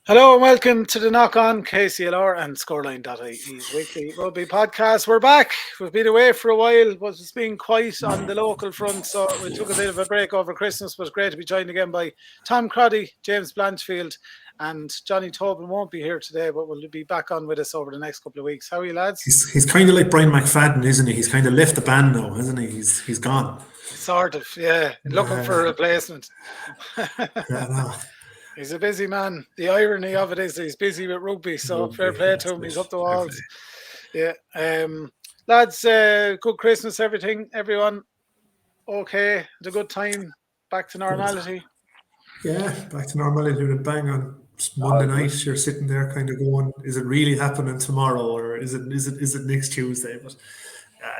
Hello and welcome to the Knock On KCLR and Scoreline.ie's weekly rugby podcast. We're back. We've been away for a while, but it's been quiet on the local front, so we took a bit of a break over Christmas. But it's great to be joined again by Tom Crotty, James Blanchfield, and Johnny Tobin won't be here today, but will be back on with us over the next couple of weeks. How are you, lads? He's kind of like Brian McFadden, isn't he? He's kind of left the band now, isn't he? He's gone. Sort of, yeah. Looking for a replacement. No. He's a busy man. The irony of it is he's busy with rugby, so fair play to him. He's up the walls. Yeah. Lads, good Christmas, everyone. Okay. Had a good time. Back to normality. Yeah, back to normality with a bang on. It's Monday night, you're sitting there kind of going, is it really happening tomorrow or is it next Tuesday? But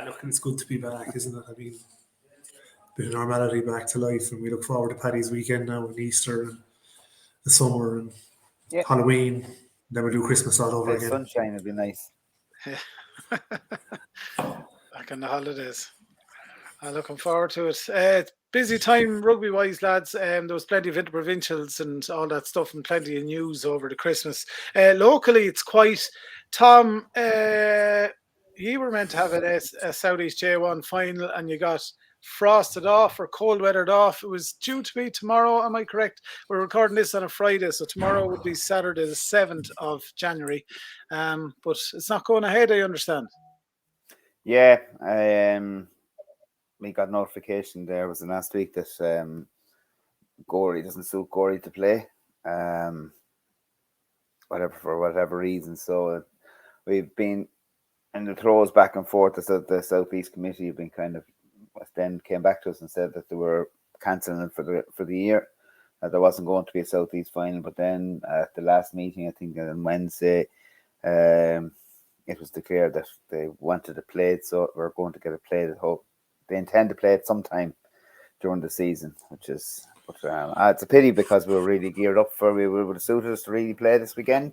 look, it's good to be back, isn't it? I mean, a bit of normality back to life, and we look forward to Paddy's weekend now and Easter and the summer and Halloween. Then we do Christmas all over again. Sunshine would be nice. Back on the holidays. I'm looking forward to it. Busy time rugby-wise, lads. There was plenty of interprovincials and all that stuff and plenty of news over the Christmas. Locally, it's quite... Tom, you were meant to have a Southeast J1 final and you got frosted off or cold weathered off. It was due to be tomorrow, am I correct? We're recording this on a Friday, so tomorrow would be Saturday the 7th of January. But it's not going ahead, I understand. Yeah, we got notification there was the last week that Gorey doesn't suit Gorey to play, for whatever reason. So we've been in the throws back and forth. The Southeast Committee have been kind of then came back to us and said that they were cancelling it for the year. There wasn't going to be a Southeast final, but then at the last meeting, I think on Wednesday, it was declared that they wanted to play it, so we're going to get it played at home. They intend to play it sometime during the season, which is it's a pity because we were really geared up for we would have suited us to really play this weekend.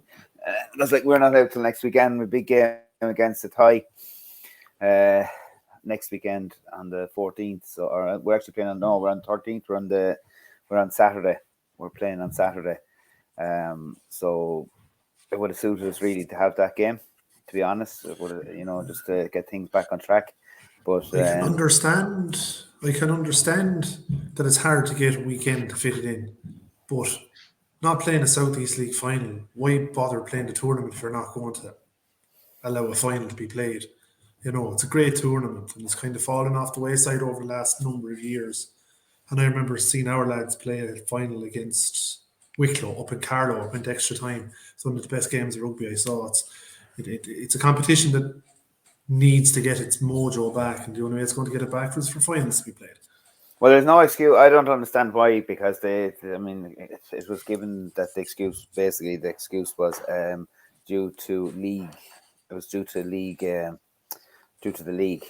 It's like we're not out till next weekend. We big game against the Thai next weekend on the 14th. So we're actually playing we're on 13th. We're on Saturday. We're playing on Saturday. So it would have suited us really to have that game. To be honest, it would have, just to get things back on track. But I can understand that it's hard to get a weekend to fit it in, but not playing a Southeast League final, why bother playing the tournament if you're not going to allow a final to be played? It's a great tournament and it's kind of fallen off the wayside over the last number of years. And I remember seeing our lads play a final against Wicklow up in Carlow, up into extra time. It's one of the best games of rugby I saw. It's a competition that needs to get its mojo back, and the only way it's going to get it back is for finals to be played. Well, there's no excuse. I don't understand why, because it was given that the excuse was due to league. It was due to league, due to the league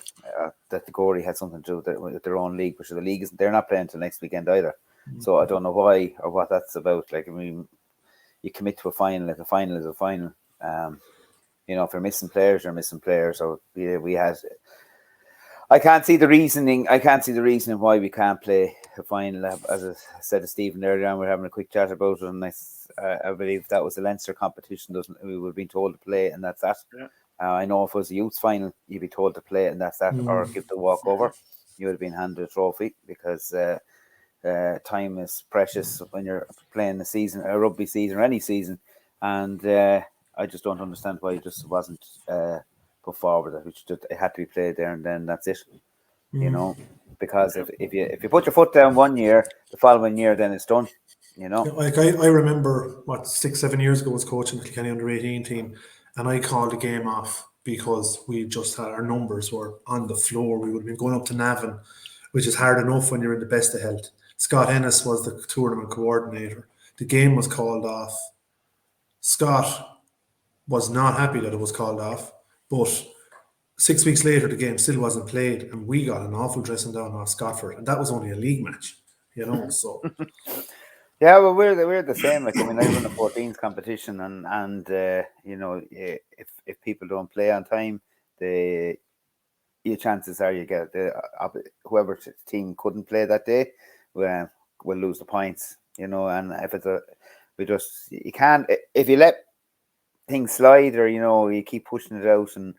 that the Gorey had something to do with their own league, which the league they're not playing until next weekend either. Mm-hmm. So I don't know why or what that's about. You commit to a final. Like a final is a final. If you're missing players, you're missing players. So we had. I can't see the reasoning. Why we can't play a final. As I said to Stephen earlier on, we're having a quick chat about it, and I believe that was a Leinster competition. We would have been told to play, and that's that. Yeah. I know if it was a youth final, you'd be told to play, and that's that, or give the walkover. You would have been handed a trophy because time is precious when you're playing a rugby season or any season, and I just don't understand why it just wasn't put forward. It had to be played there and then. That's it. Because if you put your foot down one year, the following year, then it's done. Like I remember 6-7 years ago, I was coaching the Kilkenny under-18 team, and I called the game off because we just had our numbers were on the floor. We would have been going up to Navan, which is hard enough when you're in the best of health. Scott Ennis was the tournament coordinator. The game was called off. Scott was not happy that it was called off, but 6 weeks later the game still wasn't played, and we got an awful dressing down off Scott for it, and that was only a league match, so. Yeah, well, we're the same. I run a 14th competition, and if people don't play on time, your chances are you get whoever team couldn't play that day will lose the points. And if it's you can't, if you let things slide, or you keep pushing it out and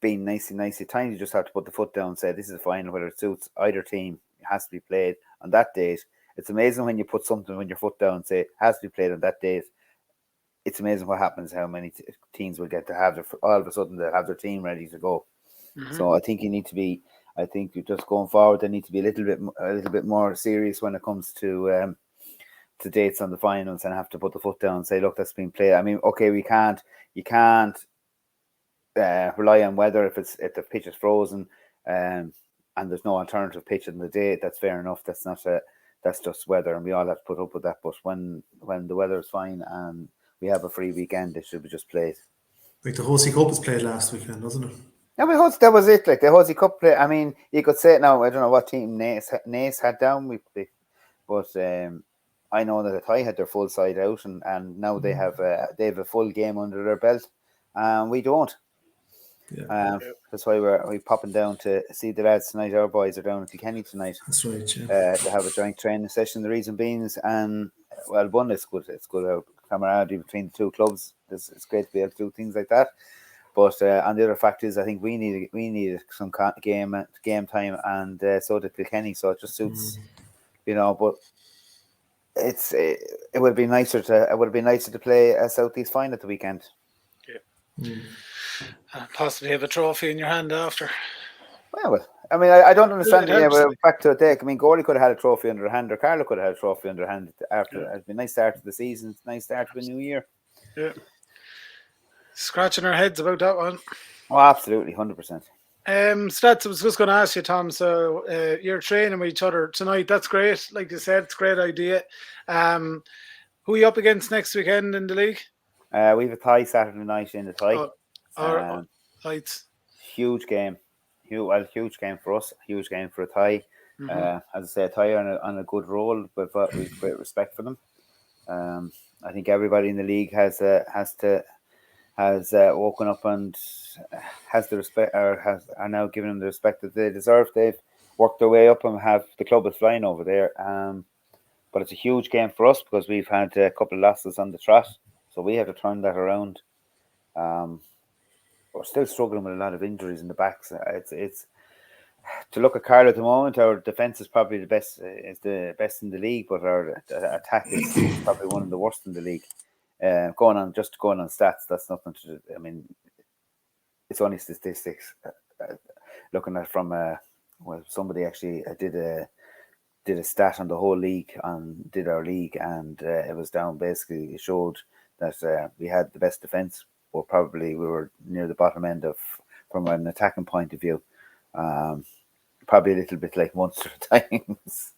being nice at times, you just have to put the foot down and say this is a final, whether it suits either team. It has to be played on that date. It's amazing when you put something when your foot down and say it has to be played on that date. It's amazing what happens, how many teams will get to have all of a sudden they'll have their team ready to go. So I think you just going forward, they need to be a little bit more serious when it comes to dates on the finals, and have to put the foot down and say, look, that's been played. I mean, okay, you can't rely on weather if the pitch is frozen, and there's no alternative pitch in the day. That's fair enough. That's just weather, and we all have to put up with that. But when the weather is fine and we have a free weekend, it should be just played. Like the Hosey Cup was played last weekend, wasn't it? Yeah, that was it. Like the Hosey Cup play. I mean, you could say it now. I don't know what team Naas had down, but I know that Athy had their full side out, and now they have a full game under their belt, and we don't. Yeah. That's why we're popping down to see the lads tonight. Our boys are down at Kilkenny tonight. That's right. Yeah. To have a joint training session. The reason being is, one, it's good. It's good camaraderie between the two clubs. It's great to be able to do things like that. But on the other fact is, I think we needed some game time, and so did Kilkenny. So it just suits, But it would be nicer to play a Southeast final at the weekend. Yeah. Possibly have a trophy in your hand after. Well, I mean, I don't understand. Back to a day. I mean, Gorley could have had a trophy under her hand, or Carlow could have had a trophy under her hand after. Yeah. It's been a nice start to the season. It's a nice start to the new year. Yeah. Scratching our heads about that one. Oh, absolutely, 100%. Stats, I was just going to ask you, Tom. So you're training with each other tonight. That's great. Like you said, it's a great idea. Who are you up against next weekend in the league? We have a tie Saturday night in the tie. Right. Huge game. Huge game for us. Huge game for a tie. As I say, a tie on a good roll, but with great respect for them. I think everybody in the league has woken up and has the respect, or are now giving them the respect that they deserve. They've worked their way up and have the club is flying over there. But it's a huge game for us because we've had a couple of losses on the trot, so we have to turn that around. We're still struggling with a lot of injuries in the backs. It's to look at Carlow at the moment. Our defense is probably the best in the league, but our attack is probably one of the worst in the league. Going on stats, that's nothing to do. I mean, it's only statistics. Looking at from somebody actually did a stat on the whole league and did our league, and it was down. Basically, it showed that we had the best defense. Or probably we were near the bottom end from an attacking point of view. Probably a little bit like Munster at times.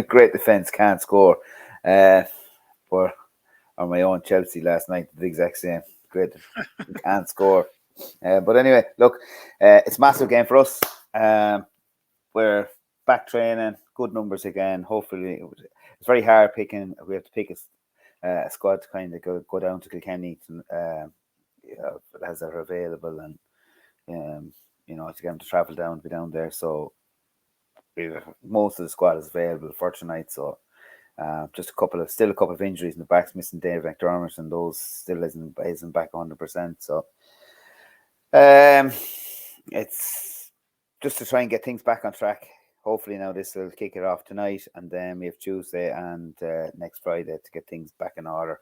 Great defence, can't score. Or my own Chelsea last night, the exact same. Great, can't score. But anyway, look, it's a massive game for us. We're back training, good numbers again. Hopefully, it's very hard picking. We have to pick a squad to kind of go down to Kilkenny as they're available, and to get them to travel down, be down there. So most of the squad is available for tonight. So just still a couple of injuries in the backs, missing Dave McDermott, and those still isn't back 100%. So it's just to try and get things back on track. Hopefully now this will kick it off tonight, and then we have Tuesday and next Friday to get things back in order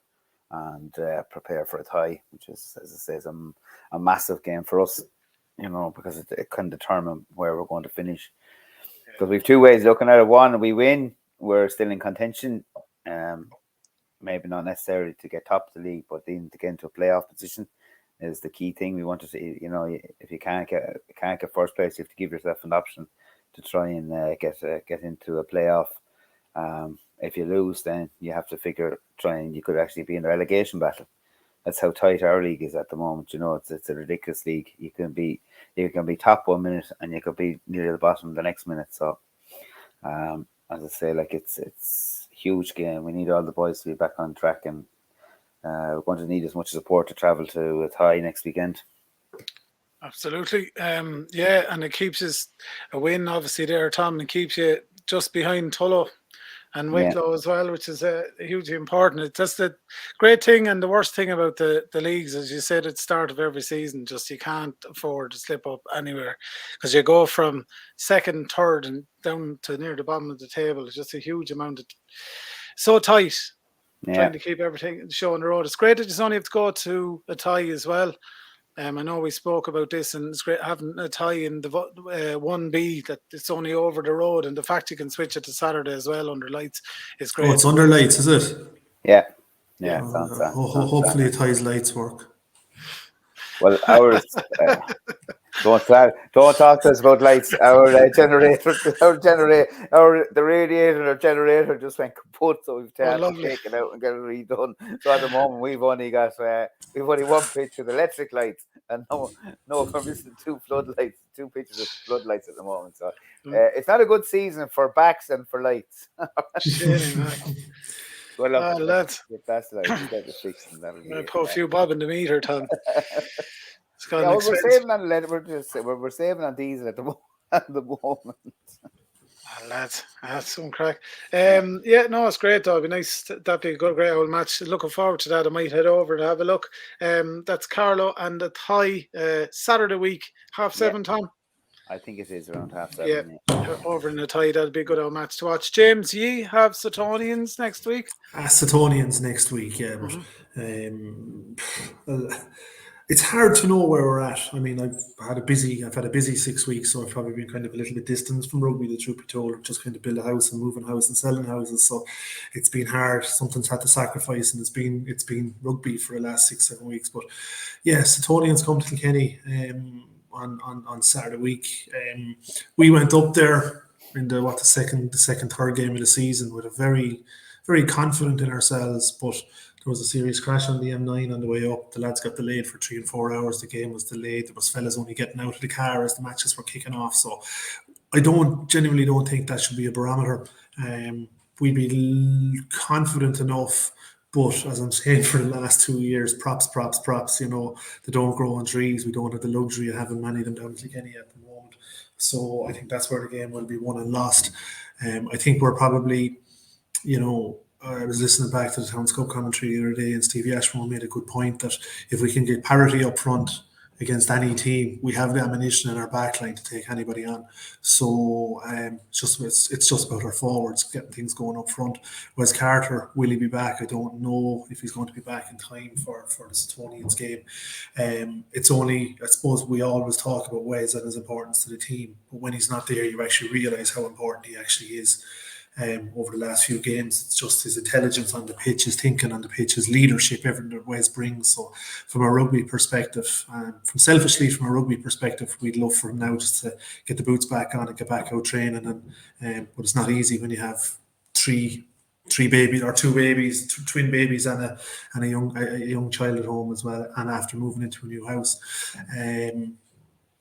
and prepare for a tie, which is, as I say, is a massive game for us, because it can determine where we're going to finish. Because we have two ways looking at it. One, we win, we're still in contention. Maybe not necessarily to get top of the league, but even to get into a playoff position is the key thing. We want to see, if you can't get first place, you have to give yourself an option to try and get into a playoff. If you lose, then you have to you could actually be in the relegation battle. That's how tight our league is at the moment. It's a ridiculous league. You can be top 1 minute and you could be near the bottom the next minute. So, as I say, like it's a huge game. We need all the boys to be back on track, and we're going to need as much support to travel to a tie next weekend. Absolutely. And it keeps us a win, obviously, there, Tom, and keeps you just behind Tullow and Wicklow as well, which is hugely important. It's just the great thing and the worst thing about the leagues, as you said at the start of every season, just you can't afford to slip up anywhere, because you go from second, third, and down to near the bottom of the table. It's just a huge amount of so tight. Trying to keep everything show on the road. It's great that you only have to go to a tie as well. I know we spoke about this, and it's great having a tie in the 1B, that it's only over the road, and the fact you can switch it to Saturday as well under lights is great. Oh, it's under lights, is it? Yeah. Hopefully a tie's lights work. Well, ours... Don't talk to us about lights. The generator just went kaput, so we've to take it out and get it redone. So at the moment we've only one pitch with electric lights, and we're missing two pitches of floodlights at the moment. So it's not a good season for backs and for lights. Well, lads, that's like fixing that. Put a few bob in the meter, Tom. We're saving on we're saving on diesel at the moment. Lads, that's some crack. It's great though. It'd be nice. That'd be a great old match. Looking forward to that. I might head over to have a look. That's Carlow and the tie Saturday week, 7:30, Tom. I think it is around 7:30. Yeah, over in the tie. That'd be a good old match to watch. James, ye have Suttonians next week? Suttonians next week, yeah. But it's hard to know where we're at. I mean, I've had a busy 6 weeks, so I've probably been kind of a little bit distant from rugby, the truth be told, just kind of build a house and moving house and selling houses. So it's been hard. Something's had to sacrifice, and it's been rugby for the last 6-7 weeks. But yeah, Suttonians come to Kilkenny on Saturday week. We went up there in the second, third game of the season with a very, very confident in ourselves, but there was a serious crash on the M9 on the way up. The lads got delayed for 3 and 4 hours. The game was delayed. There was fellas only getting out of the car as the matches were kicking off. So I genuinely don't think that should be a barometer. We'd be confident enough, but as I'm saying for the last 2 years, props. They don't grow on trees. We don't have the luxury of having many of them down in Kilkenny at the moment. So I think that's where the game will be won and lost. I think we're probably, I was listening back to the Town Scope commentary the other day, and Stevie Ashmore made a good point that if we can get parity up front against any team, we have the ammunition in our back line to take anybody on. So it's just about our forwards getting things going up front. Wes Carter, will he be back? I don't know if he's going to be back in time for the Suttonians game. It's only, I suppose we always talk about Wes and his importance to the team, but when he's not there, you actually realise how important he actually is. Over the last few games, it's just his intelligence on the pitch, his thinking on the pitch, his leadership, everything that Wes brings. So from a rugby perspective, from a rugby perspective, we'd love for him now just to get the boots back on and get back out training. But it's not easy when you have three babies or two babies, twin babies and a young child at home as well, and after moving into a new house.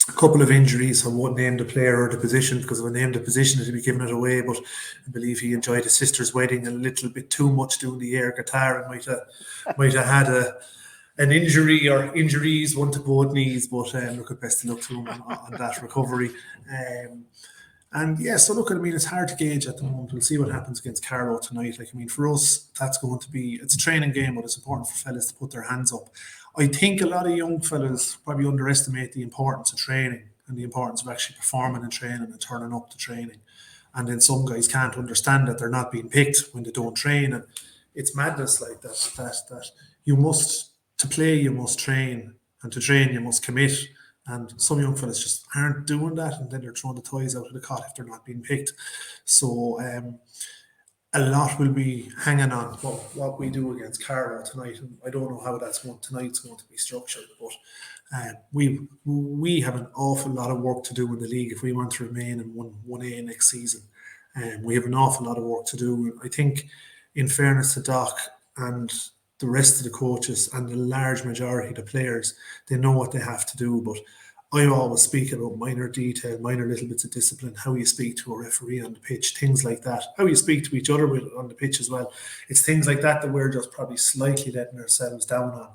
A couple of injuries. I won't name the player or the position, because if I named the position, it'd be giving it away. But I believe he enjoyed his sister's wedding a little bit too much doing the air guitar, and might have had an injury or injuries, one to both knees. But look, best of luck to him on that recovery. It's hard to gauge at the moment. We'll see what happens against Carlow tonight. For us, that's going to be, it's a training game, but it's important for fellas to put their hands up. I think a lot of young fellas probably underestimate the importance of training and the importance of actually performing in training and turning up to training. And then some guys can't understand that they're not being picked when they don't train. And it's madness like that you must, to play, you must train, and to train, you must commit. And some young fellas just aren't doing that, and then they're throwing the toys out of the cot if they're not being picked. So a lot will be hanging on what we do against Carlow tonight. And I don't know how tonight's going to be structured, but we have an awful lot of work to do in the league if we want to remain in 1A next season. We have an awful lot of work to do. I think, in fairness to Doc and the rest of the coaches and the large majority of the players, they know what they have to do. But I always speak about minor detail, minor little bits of discipline, how you speak to a referee on the pitch, things like that, how you speak to each other on the pitch as well. It's things like that we're just probably slightly letting ourselves down on.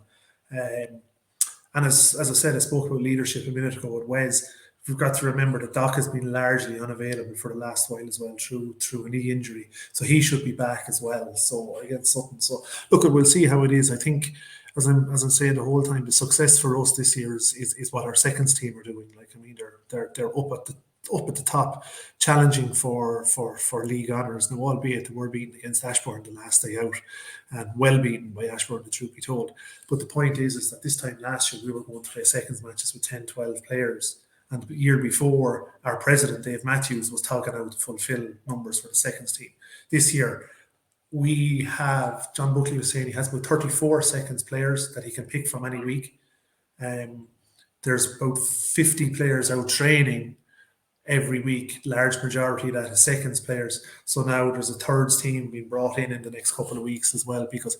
And as I said, I spoke about leadership a minute ago with Wes. we've got to remember that Doc has been largely unavailable for the last while as well through a knee injury. So he should be back as well. So against Sutton. So look, we'll see how it is. I think, as I'm saying the whole time, the success for us this year is what our seconds team are doing. Like, I mean, they're up at the top, challenging for league honours. Now, albeit they were beaten against Ashbourne the last day out, and well beaten by Ashbourne, the truth be told. But the point is that this time last year we were going to play seconds matches with 10, 12 players. And the year before, our president, Dave Matthews, was talking out to fulfil numbers for the seconds team. This year, we have, John Buckley was saying he has about 34 seconds players that he can pick from any week. There's about 50 players out training every week, large majority of that is seconds players. So now there's a thirds team being brought in the next couple of weeks as well, because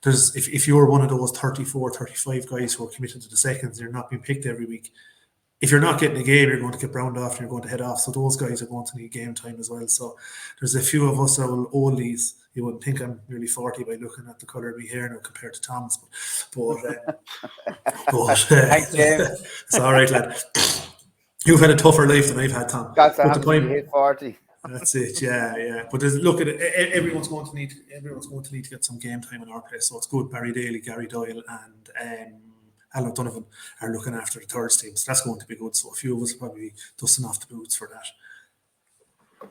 there's if you're one of those 34, 35 guys who are committed to the seconds, you're not being picked every week. If you're not getting a game, you're going to get browned off and you're going to head off. So those guys are going to need game time as well. So there's a few of us oldies. You wouldn't think I'm nearly 40 by looking at the colour of my hair now compared to Tom's. But Thanks, James. It's all right, lad. You've had a tougher life than I've had, Tom. That's the point. You hit 40. That's it, yeah. But look at it. Everyone's going to need to get some game time in our place. So it's good. Barry Daly, Gary Doyle, and Alan Donovan are looking after the thirds team. So that's going to be good. So a few of us will probably be dusting off the boots for that.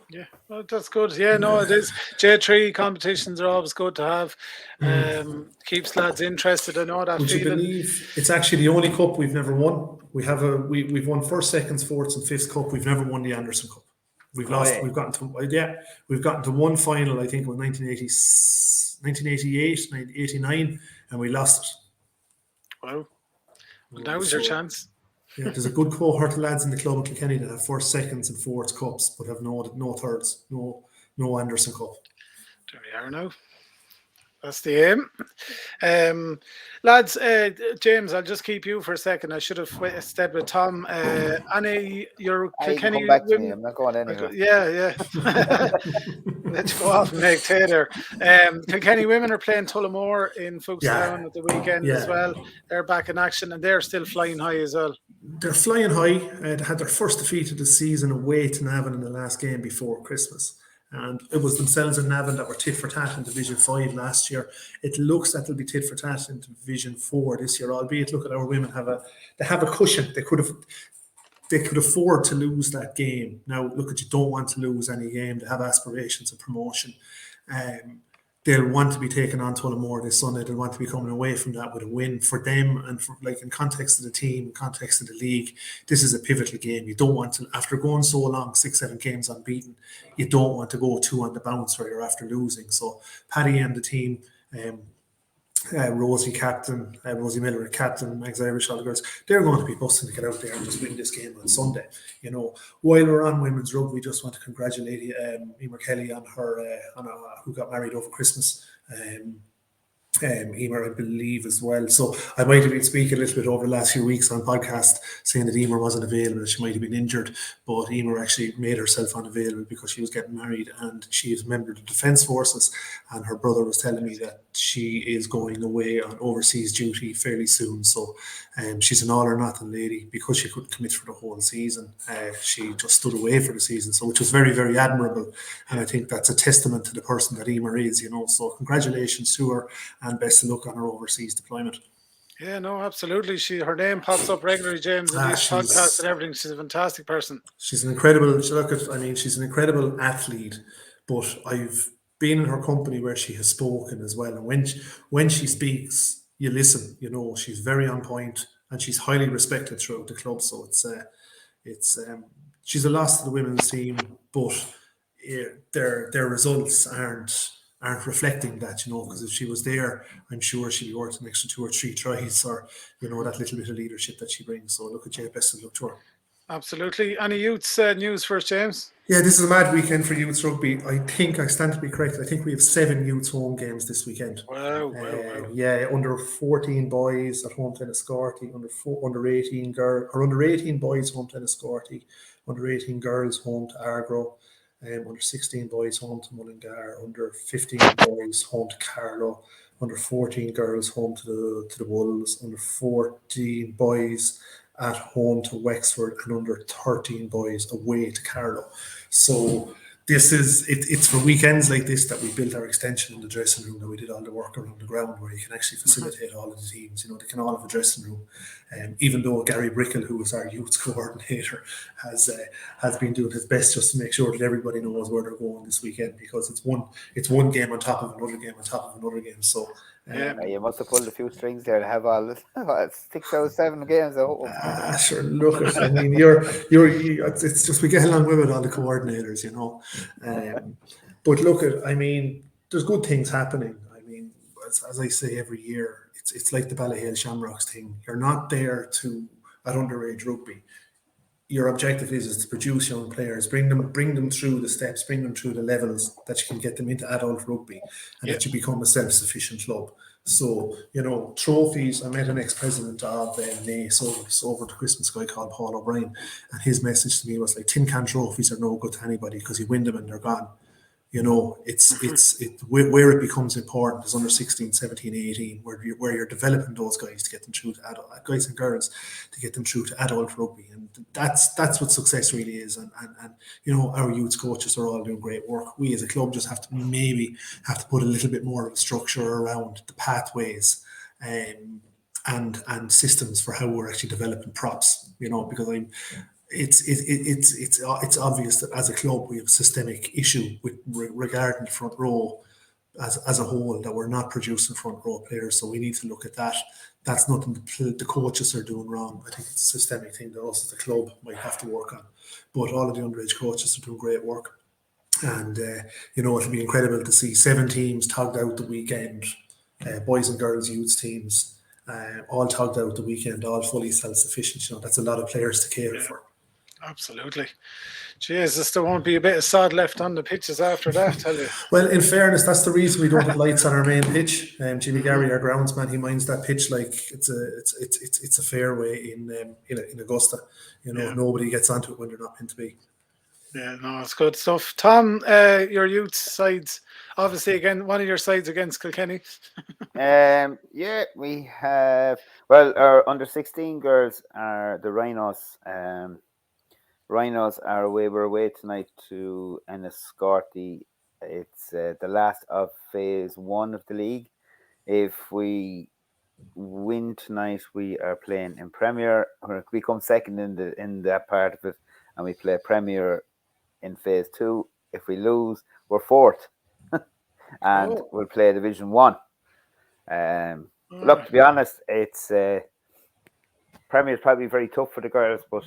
Yeah, well, that's good. Yeah, no, it is. J3 competitions are always good to have. Keeps lads interested. I know that Would feeling. you believe it's actually the only cup we've never won? We've won first, seconds, fourths, and fifth cup. We've never won the Anderson Cup. We've lost. We've gotten to one final. I think it was 1988, 1989, and we lost it. Wow. Well, now is your chance. Yeah, there's a good cohort of lads in the club in Kilkenny that have first, seconds, and fourths cups, but have no thirds, no Anderson Cup. There we are now. That's the aim. Lads, James, I'll just keep you for a second. I should have stayed with Tom. Annie, your Kilkenny come back to women. me. I'm not going anywhere. Yeah. Let's go off and make Taylor. Kilkenny women are playing Tullow in Fookstown at the weekend as well. They're back in action and they're still flying high as well. They're flying high. They had their first defeat of the season away to Navan in the last game before Christmas. And it was themselves and Navan that were tit for tat in Division 5 last year. It looks that they'll be tit for tat in Division 4 this year, albeit look at our women have a cushion. They could afford to lose that game. Now look at, you don't want to lose any game. They have aspirations of promotion. They'll want to be taking on Tullamore this Sunday. They'll want to be coming away from that with a win for them, and for, like, in context of the team, in context of the league, this is a pivotal game. You don't want to, after going so long, 6-7 games unbeaten, you don't want to go 2 on the bounce right or after losing. So Paddy and the team, Rosie Miller, captain, Max Irish, all the girls, they're going to be busting to get out there and just win this game on Sunday. You know, while we're on women's rugby, we just want to congratulate Emer Kelly on her who got married over Christmas. Emer, I believe, as well. So I might have been speaking a little bit over the last few weeks on podcast saying that Emer wasn't available, that she might have been injured, but Emer actually made herself unavailable because she was getting married and she is a member of the Defence Forces, and her brother was telling me that she is going away on overseas duty fairly soon. So she's an all or nothing lady. Because she couldn't commit for the whole season, she just stood away for the season, so which was very, very admirable, and I think that's a testament to the person that Emer is, you know. So congratulations to her and best of luck on her overseas deployment. Yeah, no, absolutely. Her name pops up regularly, James, in these podcasts and everything. She's a fantastic person. She's an incredible. She's an incredible athlete. But I've been in her company where she has spoken as well, and when she speaks, you listen. You know, she's very on point, and she's highly respected throughout the club. So she's a loss to the women's team, but their results aren't reflecting that, you know, because if she was there, I'm sure she'd be worth an extra 2 or 3 tries, or, you know, that little bit of leadership that she brings. So look at you, best of luck to her. Absolutely. Any youths news for us, James? Yeah, this is a mad weekend for youths rugby. I think I stand to be correct. I think we have 7 youths home games this weekend. Wow. Yeah, under 14 boys at home to Enniscorthy, under 18 boys home to Enniscorthy, under 18 girls home to Argro. Under 16 boys home to Mullingar, under 15 boys home to Carlow, under 14 girls home to the Wolves, under 14 boys at home to Wexford and under 13 boys away to Carlow. So it's for weekends like this that we built our extension in the dressing room, that we did all the work around the ground where you can actually facilitate all of the teams. They can all have a dressing room. Even though Gary Brickell, who was our youth coordinator, has been doing his best just to make sure that everybody knows where they're going this weekend, because it's one game on top of another game on top of another game. So you must have pulled a few strings there to have all this 6 out of 7 games at home. Sure, look, I mean, it's just we get along with all the coordinators, But look, I mean, there's good things happening. I mean, as I say every year, it's like the Ballyhale Shamrocks thing. You're not there at underage rugby. Your objective is to produce young players, bring them through the steps, bring them through the levels that you can get them into adult rugby, and that you become a self-sufficient club. So, trophies. I met an ex-president of NACE over the Christmas, guy called Paul O'Brien, and his message to me was like, tin can trophies are no good to anybody because you win them and they're gone. Where it becomes important is under 16, 17, 18, where you're developing those guys to get them through to adult, guys and girls, to get them through to adult rugby, and that's what success really is. And our youth coaches are all doing great work. We as a club just have to put a little bit more of a structure around the pathways and systems for how we're actually developing props. Because it's obvious that as a club we have a systemic issue regarding the front row as a whole, that we're not producing front row players. So we need to look at that. That's nothing the coaches are doing wrong. I think it's a systemic thing that us as a club might have to work on. But all of the underage coaches are doing great work, and it'll be incredible to see 7 teams togged out the weekend, boys and girls youth teams, all togged out the weekend, all fully self-sufficient. That's a lot of players to cater for. Absolutely. Jesus, there won't be a bit of sod left on the pitches after that, tell you. Well, in fairness, that's the reason we don't have lights on our main pitch. Jimmy Gary, our groundsman, he minds that pitch like it's a fairway in Augusta. Nobody gets onto it when they're not meant to be. Yeah, no, it's good stuff. Tom, your youth sides, obviously, again, one of your sides against Kilkenny. We have, our under 16 girls are the Rhinos. Rhinos are away. We're away tonight to Enniscorthy. It's the last of phase 1 of the league. If we win tonight, we are playing in Premier. We come second in that part of it, and we play Premier in phase 2. If we lose, we're 4th, and we'll play Division 1. Look, to be honest, it's Premier is probably very tough for the girls, but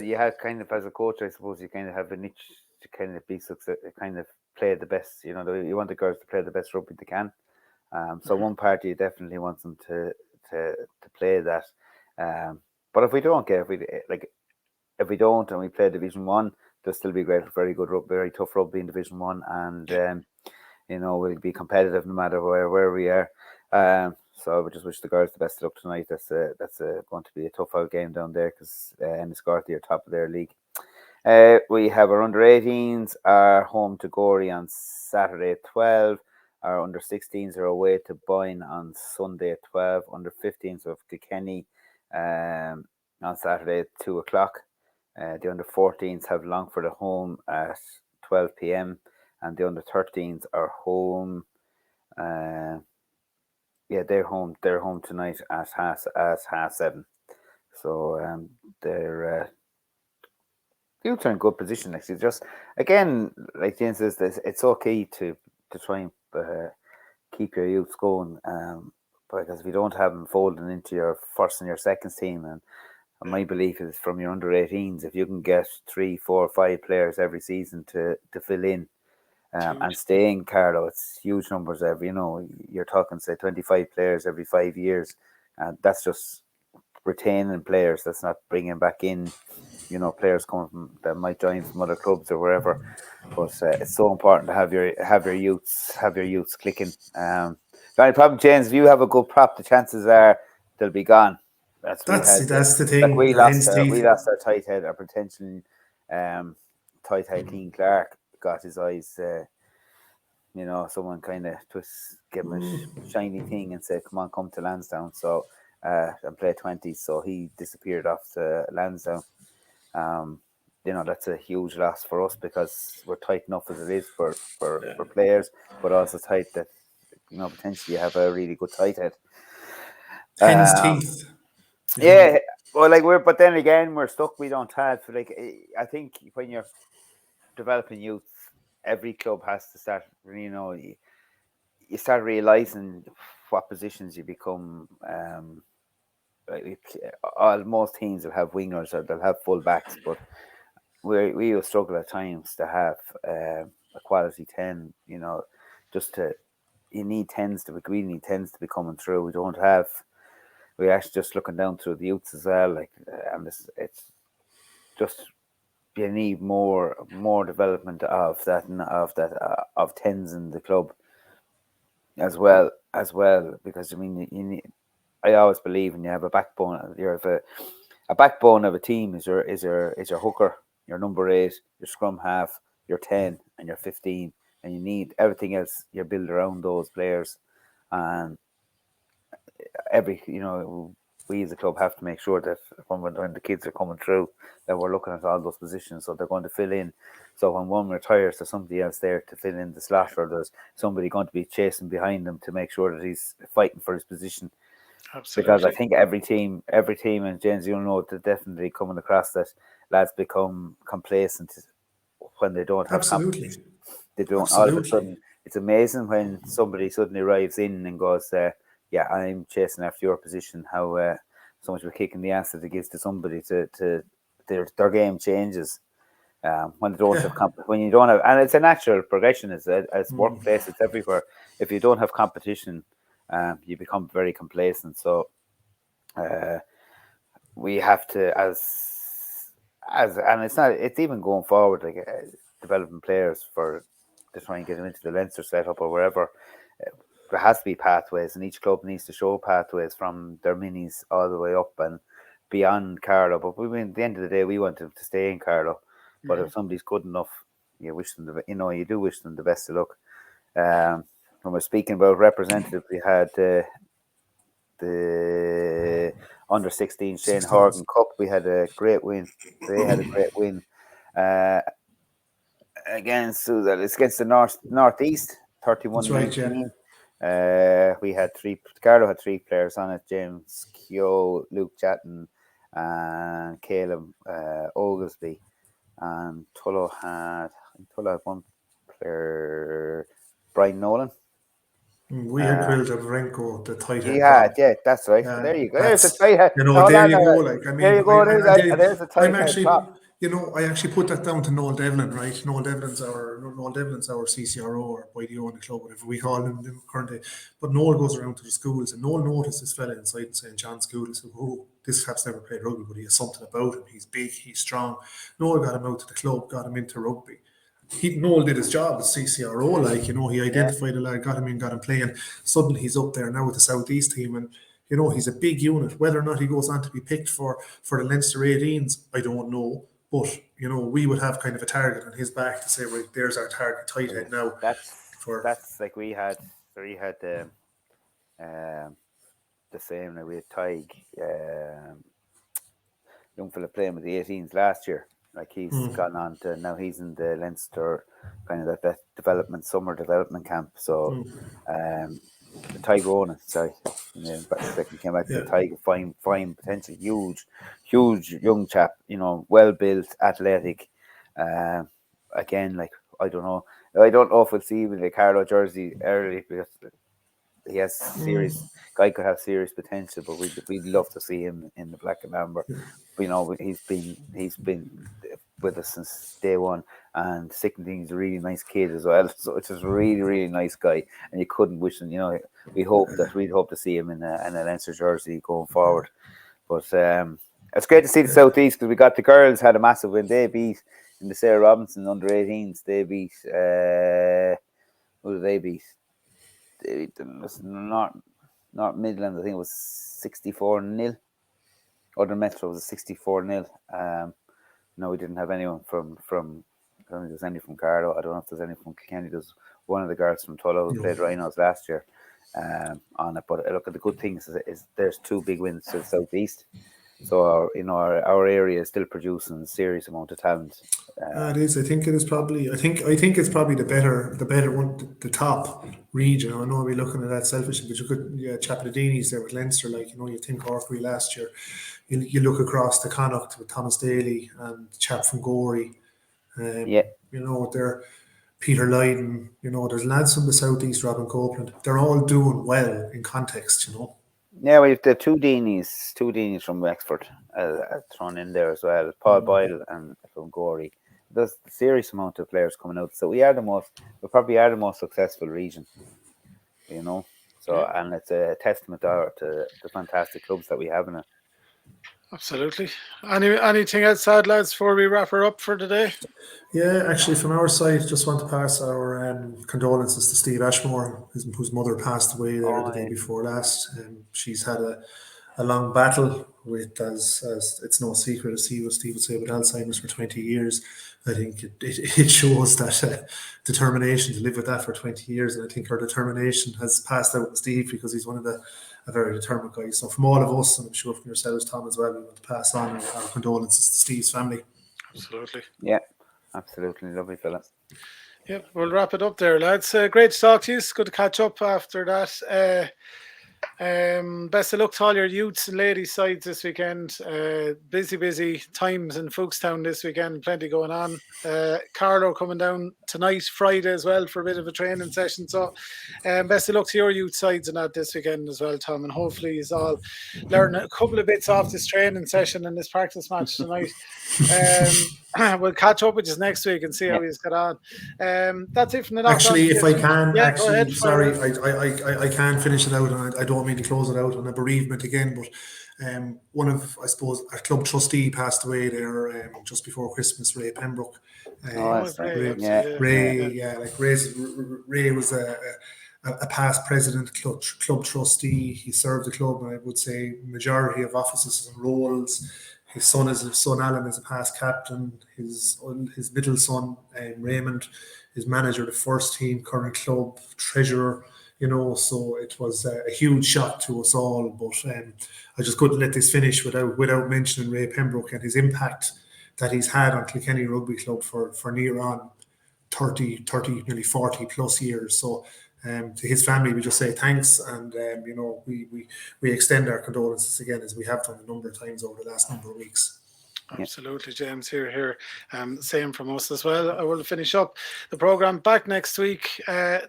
you have kind of, as a coach, I suppose, you kind of have a niche to kind of be success, kind of play the best. You want the girls to play the best rugby they can. So one party definitely wants them to play that. But if we don't if we don't and we play Division 1, there'll still be very good rugby, very tough rugby in Division 1, and we'll be competitive no matter where we are. So I would just wish the girls the best of luck tonight. That's going to be a tough out game down there, because Enniscorthy are top of their league. We have our under 18s are home to Gorey on Saturday at 12. Our under 16s are away to Byrne on Sunday at 12. Under 15s of Kilkenny on Saturday at 2 o'clock. The under 14s have Longford at home at 12 p.m. and the under 13s are home. They're home tonight at half 7. So they're youths are in good position. Actually, just again, like James says, it's okay to try and keep your youths going. Because if you don't have them folding into your first and your second team, and my belief is from your under 18s, if you can get 3, 4, 5 players every season to fill in. And stay in Carlow, it's huge numbers every. You're talking, say, 25 players every 5 years, and that's just retaining players. That's not bringing back in, players coming from that might join from other clubs or wherever. But it's so important to have your youths clicking. The only problem, James, if you have a good prop, the chances are they'll be gone. That's the thing. Like we lost our tight head, our potential tight head, Keane Clark. Got his eyes, someone kind of gave him a shiny thing and said, come to Lansdowne. So and play 20s. So he disappeared off to Lansdowne. That's a huge loss for us because we're tight enough as it is for players, but also tight that potentially you have a really good tight head. Hen's teeth. Yeah, well, but then again, we're stuck. We don't have I think when you're developing youth, every club has to start. You start realizing what positions you become. Most teams will have wingers or they'll have full backs, but we will struggle at times to have a quality 10. You need 10s to be coming through. We don't have. We're actually just looking down through the youths as well. And it's just you need more development of that of 10s in the club as well because you need. I always believe when you have a backbone, a backbone of a team is your hooker, your number 8, your scrum half, your 10, and your 15, and you need everything else. You build around those players, and we as a club have to make sure that when the kids are coming through, that we're looking at all those positions, so they're going to fill in. So when one retires, there's somebody else there to fill in the slot, or there's somebody going to be chasing behind him to make sure that he's fighting for his position. Absolutely. Because I think every team, and James, they're definitely coming across that lads become complacent when they don't have competition. They don't. Absolutely. All of a sudden, it's amazing when somebody suddenly arrives in and goes, "Yeah, I'm chasing after your position." How so much of a kick in the ass that it gives to somebody to their game changes when they don't have when you don't have, and it's a natural progression. It's workplace. It's everywhere. If you don't have competition, you become very complacent. So we have to, and it's even going forward, developing players to try and get them into the Leinster setup or wherever. There has to be pathways, and each club needs to show pathways from their minis all the way up and beyond Carlow. But at the end of the day, we want them to stay in Carlow. But if somebody's good enough, you wish them you do wish them the best of luck. When we're speaking about representatives, we had the under 16 Shane Horgan Cup. We had a great win. They had a great win against the Northeast, 31-19. We had Carlow had 3 players on it: James Keogh, Luke Chatton, and Caleb Oglesby. And Tullow had 1 player, Brian Nolan. We had Will Javrenko, the tight head. Yeah, that's right. There you go. There's a tight head. There you go. There you go. There's a tight head. I actually put that down to Noel Devlin, right? Noel Devlin's our CCRO, or YDO in the club, whatever we call him currently. But Noel goes around to the schools, and Noel noticed this fella inside St. John's School and said, "Oh, this chap's never played rugby, but he has something about him. He's big, he's strong." Noel got him out to the club, got him into rugby. Noel did his job as CCRO, he identified a lad, got him in, got him playing. Suddenly he's up there now with the Southeast team, and he's a big unit. Whether or not he goes on to be picked for the Leinster 18s, I don't know. But we would have kind of a target on his back to say, right, there's our target tight head now. That's like we had the same. We had Tig, young fella playing with the 18s last year. Like he's gone on to now he's in the Leinster kind of that summer development camp. So Tig Ronan, sorry, he came back to Tig, fine potential, huge young chap. Well built, athletic. Again, I don't know if we'll see him in the Carlow jersey early because he has guy could have serious potential, but we'd love to see him in the black and amber. But, he's been with us since day one, and second thing, he's a really nice kid as well. So it's just a really, really nice guy, and you couldn't wish him. We'd hope to see him in a Leinster jersey going forward. But it's great to see the Southeast because we got the girls had a massive win. They beat in the Sarah Robinson under 18s. They beat who did they beat? Not Midland. I think it was 64-0. Other Metro was 64-0. No, we didn't have anyone from. I don't think there's any from Carlow. I don't know if there's any from Kilkenny. There's one of the guards from Tullow who played Rhinos last year. on it. But look, at the good things is there's 2 big wins to the southeast. So our area is still producing a serious amount of talent. It is. I think it is probably. I think it's probably the better one, the top region. I know we're looking at that selfishly, but you could Chapadini's there with Leinster. Like you think Orkney last year. You look across the Connacht with Thomas Daly and chap from Gorey. They're Peter Lydon. There's lads from the southeast, Robin Copeland. They're all doing well in context. Yeah, we have the two Deanies from Wexford thrown in there as well. Paul Boyle and from Gorey. There's a serious amount of players coming out. So we probably are the most successful region, So, and it's a testament to the fantastic clubs that we have in it. Absolutely. Anything else, lads, before we wrap her up for today? Yeah, actually, from our side, just want to pass our condolences to Steve Ashmore, whose mother passed away there the day before last. She's had a long battle with, as it's no secret, as Steve would say, with Alzheimer's for 20 years. I think it shows that determination to live with that for 20 years. And I think her determination has passed out with Steve because he's one of a very determined guy. So from all of us, and I'm sure from yourselves, Tom, as well, we want to pass on our condolences to Steve's family. Absolutely. Yeah, absolutely. Lovely fella. Yep, we'll wrap it up there, lads. Great to talk to you. It's good to catch up after that. Best of luck to all your youths and ladies sides this weekend. Busy times in Fookstown this weekend. Plenty going on. Carlow coming down tonight, Friday as well, for a bit of a training session. So best of luck to your youth sides and that this weekend as well, Tom. And hopefully he's all learn a couple of bits off this training session and this practice match tonight. We'll catch up with you next week and see how he's got on. That's it from the Actually, if I can, go ahead, sorry, I can't finish it out, and I don't mean to close it out on a bereavement again, but one of, I suppose, our club trustee passed away there just before Christmas, Ray Pembroke. Ray was a past president, club trustee. He served the club, I would say, majority of offices and roles. His son Alan is a past captain. His middle son Raymond is manager of the first team, current club treasurer. So it was a huge shock to us all. But I just couldn't let this finish without mentioning Ray Pembroke and his impact that he's had on Kilkenny Rugby Club for near on 30, nearly 40 plus years. So to his family, we just say thanks, and we extend our condolences again, as we have done a number of times over the last number of weeks. Absolutely, James. Here. Same from us as well. I will finish up the programme back next week.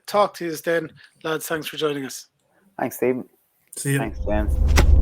Talk to you then, lads. Thanks for joining us. Thanks, Stephen. See you. Thanks, James.